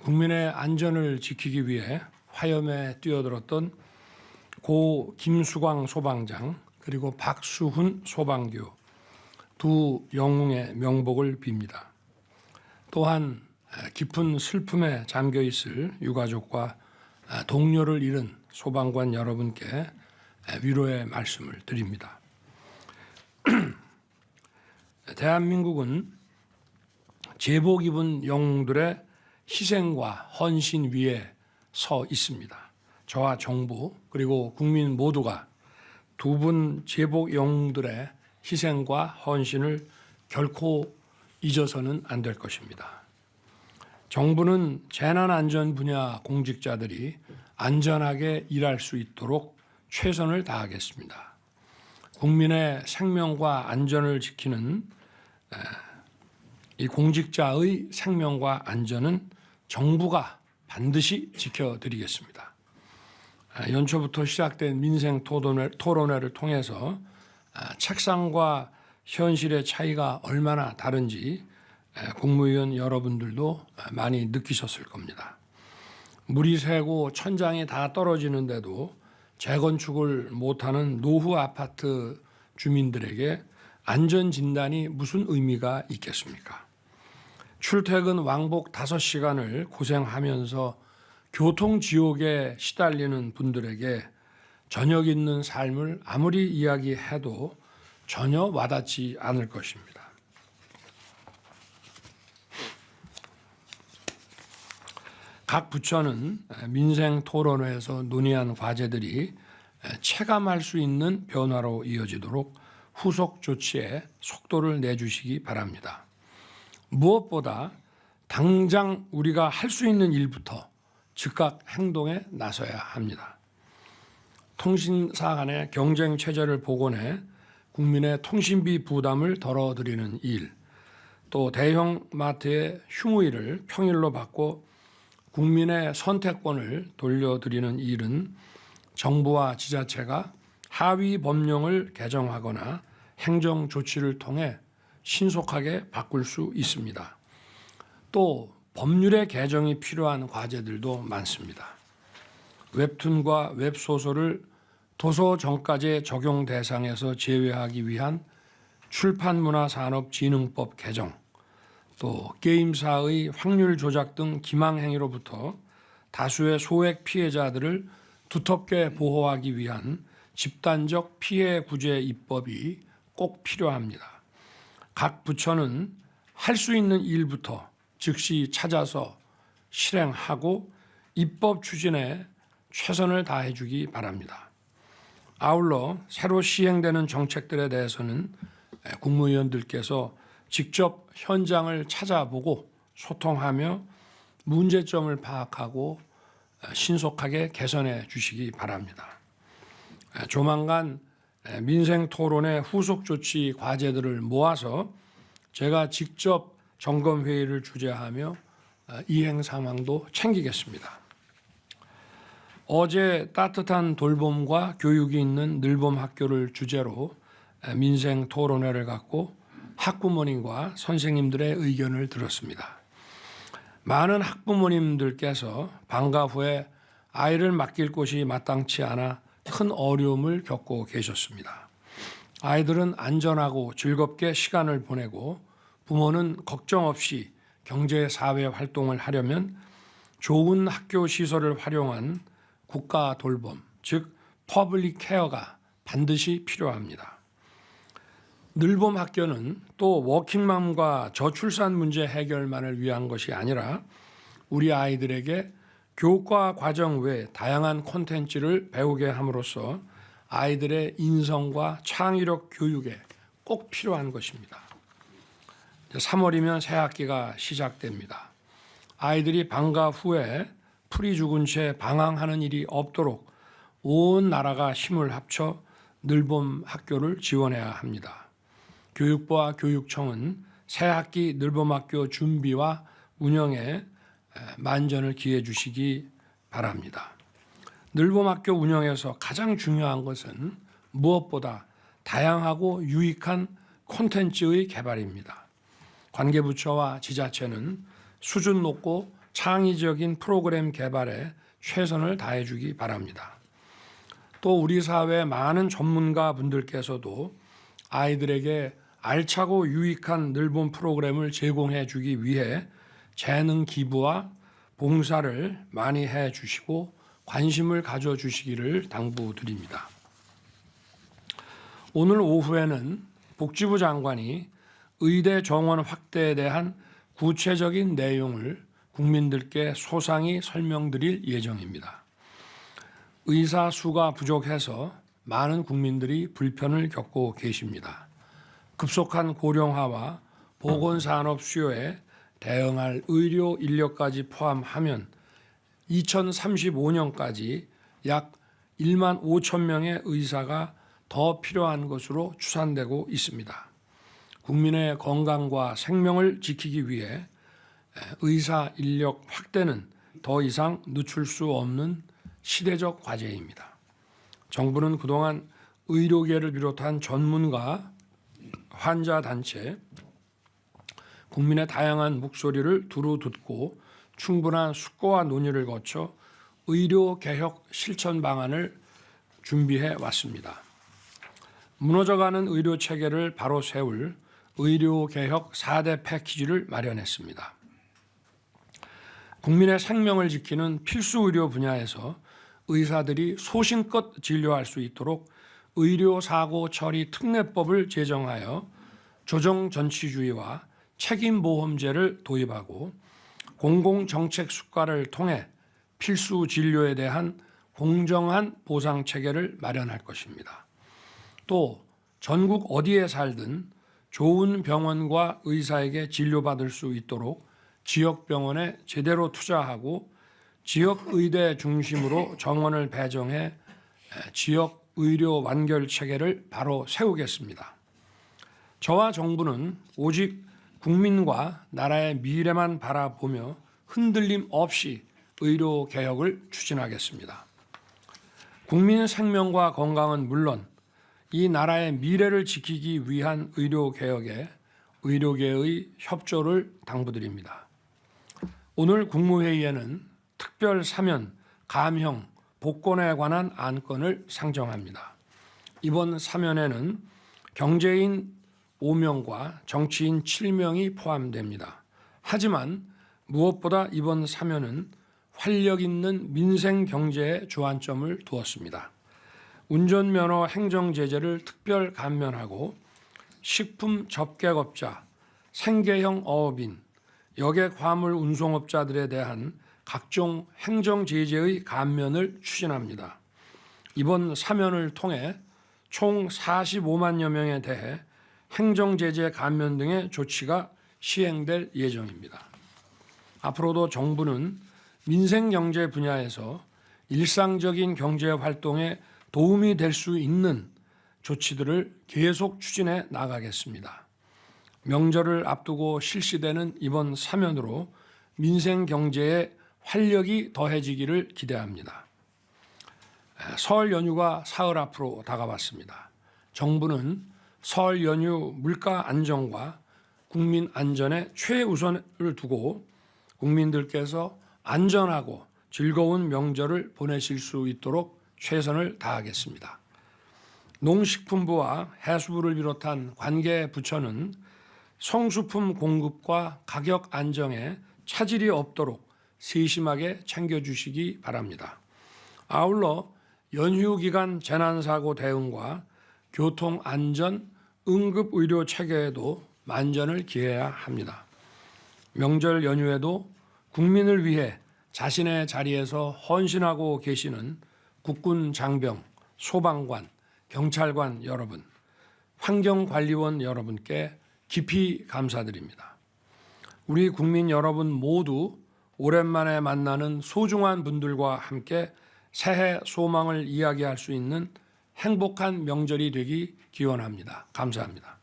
국민의 안전을 지키기 위해 화염에 뛰어들었던 고 김수광 소방장 그리고 박수훈 소방교 두 영웅의 명복을 빕니다. 또한 깊은 슬픔에 잠겨 있을 유가족과 동료를 잃은 소방관 여러분께 위로의 말씀을 드립니다. 대한민국은 제복 입은 영웅들의 희생과 헌신 위에 서 있습니다. 저와 정부 그리고 국민 모두가 두 분 제복 영웅들의 희생과 헌신을 결코 잊어서는 안 될 것입니다. 정부는 재난안전 분야 공직자들이 안전하게 일할 수 있도록 최선을 다하겠습니다. 국민의 생명과 안전을 지키는 이 공직자의 생명과 안전은 정부가 반드시 지켜드리겠습니다. 연초부터 시작된 민생 토론회를 통해서 책상과 현실의 차이가 얼마나 다른지 국무위원 여러분들도 많이 느끼셨을 겁니다. 물이 새고 천장이 다 떨어지는데도 재건축을 못하는 노후 아파트 주민들에게 안전진단이 무슨 의미가 있겠습니까? 출퇴근 왕복 5시간을 고생하면서 교통지옥에 시달리는 분들에게 저녁 있는 삶을 아무리 이야기해도 전혀 와닿지 않을 것입니다. 각 부처는 민생 토론회에서 논의한 과제들이 체감할 수 있는 변화로 이어지도록 후속 조치에 속도를 내주시기 바랍니다. 무엇보다 당장 우리가 할 수 있는 일부터 즉각 행동에 나서야 합니다. 통신사 간의 경쟁 체제를 복원해 국민의 통신비 부담을 덜어드리는 일, 또 대형 마트의 휴무일을 평일로 바꿔 국민의 선택권을 돌려드리는 일은 정부와 지자체가 하위 법령을 개정하거나 행정 조치를 통해 신속하게 바꿀 수 있습니다. 또 법률의 개정이 필요한 과제들도 많습니다. 웹툰과 웹소설을 도서정가제 적용 대상에서 제외하기 위한 출판문화산업진흥법 개정, 또 게임사의 확률 조작 등 기망행위로부터 다수의 소액 피해자들을 두텁게 보호하기 위한 집단적 피해 구제 입법이 꼭 필요합니다. 각 부처는 할 수 있는 일부터 즉시 찾아서 실행하고 입법 추진에 최선을 다해 주기 바랍니다. 아울러 새로 시행되는 정책들에 대해서는 국무위원들께서 직접 현장을 찾아보고 소통하며 문제점을 파악하고 신속하게 개선해 주시기 바랍니다. 조만간 민생 토론의 후속 조치 과제들을 모아서 제가 직접 점검회의를 주재하며 이행 상황도 챙기겠습니다. 어제 따뜻한 돌봄과 교육이 있는 늘봄 학교를 주제로 민생 토론회를 갖고 학부모님과 선생님들의 의견을 들었습니다. 많은 학부모님들께서 방과 후에 아이를 맡길 곳이 마땅치 않아 큰 어려움을 겪고 계셨습니다. 아이들은 안전하고 즐겁게 시간을 보내고 부모는 걱정 없이 경제사회 활동을 하려면 좋은 학교 시설을 활용한 국가 돌봄, 즉 퍼블릭 케어가 반드시 필요합니다. 늘봄 학교는 또 워킹맘과 저출산 문제 해결만을 위한 것이 아니라 우리 아이들에게 교과 과정 외 다양한 콘텐츠를 배우게 함으로써 아이들의 인성과 창의력 교육에 꼭 필요한 것입니다. 3월이면 새 학기가 시작됩니다. 아이들이 방과 후에 풀이 죽은 채 방황하는 일이 없도록 온 나라가 힘을 합쳐 늘봄 학교를 지원해야 합니다. 교육부와 교육청은 새 학기 늘봄학교 준비와 운영에 만전을 기해 주시기 바랍니다. 늘봄학교 운영에서 가장 중요한 것은 무엇보다 다양하고 유익한 콘텐츠의 개발입니다. 관계부처와 지자체는 수준 높고 창의적인 프로그램 개발에 최선을 다해 주기 바랍니다. 또 우리 사회 많은 전문가 분들께서도 아이들에게 알차고 유익한 늘봄 프로그램을 제공해 주기 위해 재능 기부와 봉사를 많이 해 주시고 관심을 가져 주시기를 당부드립니다. 오늘 오후에는 복지부 장관이 의대 정원 확대에 대한 구체적인 내용을 국민들께 소상히 설명드릴 예정입니다. 의사 수가 부족해서 많은 국민들이 불편을 겪고 계십니다. 급속한 고령화와 보건산업 수요에 대응할 의료 인력까지 포함하면 2035년까지 약 1만 5천 명의 의사가 더 필요한 것으로 추산되고 있습니다. 국민의 건강과 생명을 지키기 위해 의사 인력 확대는 더 이상 늦출 수 없는 시대적 과제입니다. 정부는 그동안 의료계를 비롯한 전문가, 환자 단체, 국민의 다양한 목소리를 두루 듣고 충분한 숙고와 논의를 거쳐 의료개혁 실천 방안을 준비해 왔습니다. 무너져가는 의료체계를 바로 세울 의료개혁 4대 패키지를 마련했습니다. 국민의 생명을 지키는 필수 의료 분야에서 의사들이 소신껏 진료할 수 있도록 의료사고 처리 특례법을 제정하여 조정전치주의와 책임보험제를 도입하고 공공정책 수가를 통해 필수 진료에 대한 공정한 보상체계를 마련할 것입니다. 또 전국 어디에 살든 좋은 병원과 의사에게 진료받을 수 있도록 지역병원에 제대로 투자하고 지역의대 중심으로 정원을 배정해 지역의료 완결체계를 바로 세우겠습니다. 저와 정부는 오직 국민과 나라의 미래만 바라보며 흔들림 없이 의료개혁을 추진하겠습니다. 국민 생명과 건강은 물론 이 나라의 미래를 지키기 위한 의료개혁에 의료계의 협조를 당부드립니다. 오늘 국무회의에는 특별 사면, 감형, 복권에 관한 안건을 상정합니다. 이번 사면에는 경제인 5명과 정치인 7명이 포함됩니다. 하지만 무엇보다 이번 사면은 활력 있는 민생 경제에 주안점을 두었습니다. 운전면허 행정제재를 특별 감면하고 식품 접객업자, 생계형 어업인, 여객 화물 운송업자들에 대한 각종 행정제재의 감면을 추진합니다. 이번 사면을 통해 총 45만여 명에 대해 행정제재 감면 등의 조치가 시행될 예정입니다. 앞으로도 정부는 민생경제 분야에서 일상적인 경제활동에 도움이 될 수 있는 조치들을 계속 추진해 나가겠습니다. 명절을 앞두고 실시되는 이번 사면으로 민생경제에 활력이 더해지기를 기대합니다. 설 연휴가 사흘 앞으로 다가왔습니다. 정부는 설 연휴 물가 안정과 국민 안전에 최우선을 두고 국민들께서 안전하고 즐거운 명절을 보내실 수 있도록 최선을 다하겠습니다. 농식품부와 해수부를 비롯한 관계 부처는 성수품 공급과 가격 안정에 차질이 없도록 세심하게 챙겨주시기 바랍니다. 아울러 연휴 기간 재난사고 대응과 교통안전, 응급의료 체계에도 만전을 기해야 합니다. 명절 연휴에도 국민을 위해 자신의 자리에서 헌신하고 계시는 국군 장병, 소방관, 경찰관 여러분, 환경관리원 여러분께 깊이 감사드립니다. 우리 국민 여러분 모두 오랜만에 만나는 소중한 분들과 함께 새해 소망을 이야기할 수 있는 행복한 명절이 되기 기원합니다. 감사합니다.